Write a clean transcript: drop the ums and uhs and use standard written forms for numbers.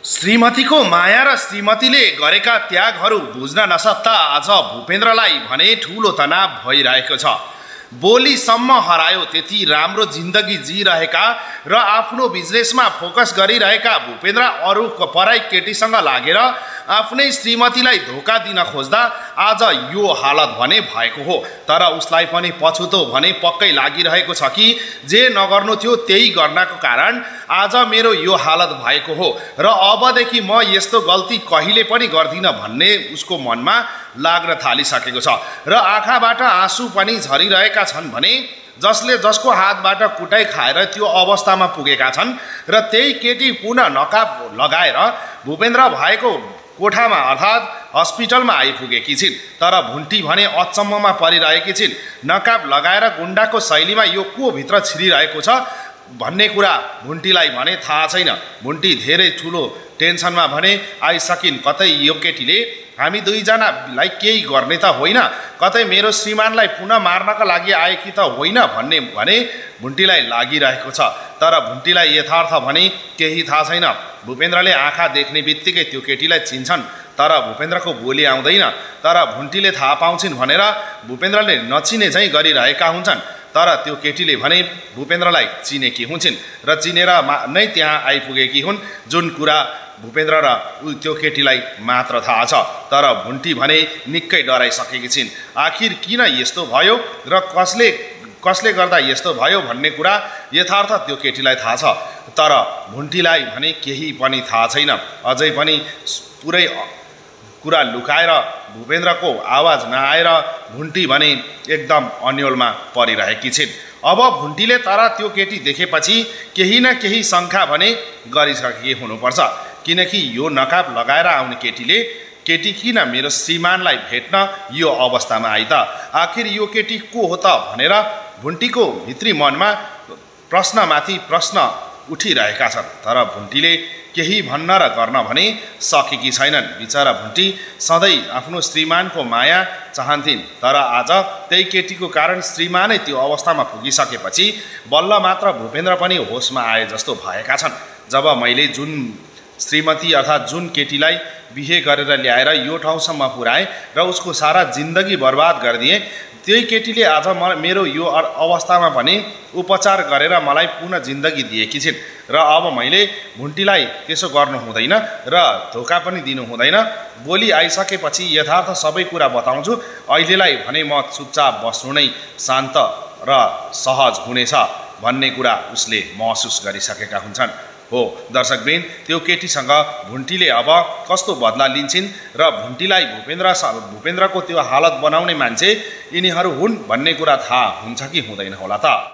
श्रीमतीको माया र श्रीमतीले गरेका त्यागहरू बुझ्न नसक्दा आज भूपेन्द्रलाई भने ठूलो तनाव भइरहेको छ। बोलीसम्म हरायो त्यति राम्रो जिन्दगी जिरहेका र आफ्नो बिजनेसमा फोकस गरिरहेका भूपेन्द्र अरू पराई केटीसँग लागेर आफ्नै श्रीमतीलाई धोका दिन खोज्दा आज यो हालत भने भएको हो। तर उसलाई पनि पछुतो भने पक्कै लागिरहेको छ कि जे नगर्नु थियो त्यही गर्नको कारण आज मेरो यो हालत भएको हो र अबदेखि म यस्तो गल्ती कहिले पनि गर्दिन भन्ने उसको मनमा लाग्न थालिसकेको छ र आँखाबाट आँसु पनि झरिरहेका छन् भने जसको हातबाट कुटाई खाएर त्यो अवस्थामा पुगेका छन् र त्यही केटी पुनः नकाब लगाएर भूपेन्द्र भएको कोठामा अर्थात् हस्पिटलमा आइपुगेकी छिन्। तर भुन्टी भने अचम्ममा परिरहेकी छिन्। नकाब लगाएर गुण्डाको शैलीमा यो को भित्र छिरिरहेको छ भन्ने कुरा भुन्टीलाई भने थाहा छैन। भुन्टी धेरै ठुलो टेन्सनमा भने आइसकिन्। कतै यो केटीले हामी दुईजनालाई केही गर्ने त होइन, कतै मेरो श्रीमानलाई पुनः मार्नका लागि आएकी त होइन भन्ने भने भुन्टीलाई लागिरहेको छ। तर भुन्टीलाई यथार्थ भने केही थाहा छैन। भूपेन्द्रले आँखा देख्ने बित्तिकै त्यो केटीलाई चिन्छन्, तर भूपेन्द्रको बोली आउँदैन। तर भुन्टीले थाहा पाउँछिन् भनेर भूपेन्द्रले नचिने चाहिँ गरिरहेका हुन्छन्। तर त्यो केटीले भने भूपेन्द्रलाई चिनेकी हुन्छन् र चिनेर नै त्यहाँ आइपुगेकी हुन्, जुन कुरा भूपेन्द्र र त्यो केटीलाई मात्र थाहा छ। तर भुन्टी भने निकै डराइसकेकी छिन्। आखिर किन यस्तो भयो र कसले गर्दा यस्तो भयो भन्ने कुरा यथार्थ त्यो केटीलाई थाहा छ। तर भुन्टीलाई भने केही पनि थाहा छैन। अझै पनि पुरै कुरा लुकाएर भूपेन्द्रको आवाज नआएर भुन्टी भने एकदम अन्योलमा परिरहेकी छिन्। अब भुन्टीले तर त्यो केटी देखेपछि केही न केही शङ्का भने गरिसकेकी हुनुपर्छ, किनकि यो नकाब लगाएर आउने केटी किन मेरो श्रीमानलाई भेट्न यो अवस्थामा आइ त? आखिर यो केटी को हो त भनेर भुन्टीको भित्री मनमा प्रश्नमाथि प्रश्न उठिरहेका छन्। तर भुन्टीले केही भन्न र गर्न भने सकेकी छैनन्। बिचरा भुन्टी सधैँ आफ्नो श्रीमानको माया चाहन्थिन्, तर आज त्यही केटीको कारण श्रीमानै त्यो अवस्थामा पुगिसकेपछि बल्ल मात्र भूपेन्द्र पनि होसमा आए जस्तो भएका छन्। जब मैले जुन श्रीमती अर्थात् जुन केटीलाई बिहे गरेर ल्याएर यो ठाउँसम्म पुर्याएँ र उसको सारा जिन्दगी बर्बाद गरिदिएँ, त्यही केटीले आज मेरो यो अवस्थामा पनि उपचार गरेर मलाई पुनः जिन्दगी दिएकी छिन्। र अब मैले भुन्टीलाई त्यसो गर्नु हुँदैन र धोका पनि दिनु हुँदैन। बोली आइसकेपछि यथार्थ सबै कुरा बताउँछु। अहिलेलाई भने म चुपचाप बस्नु नै शान्त र सहज हुनेछ भन्ने कुरा उसले महसुस गरिसकेका हुन्छन्। हो दर्शकवृन्द, त्यो केटीसँग भुन्टीले अब कस्तो बदला लिन्छन् र भुन्टीलाई भूपेन्द्रको त्यो हालत बनाउने मान्छे यिनीहरू हुन् भन्ने कुरा थाहा हुन्छ कि हुँदैन होला त?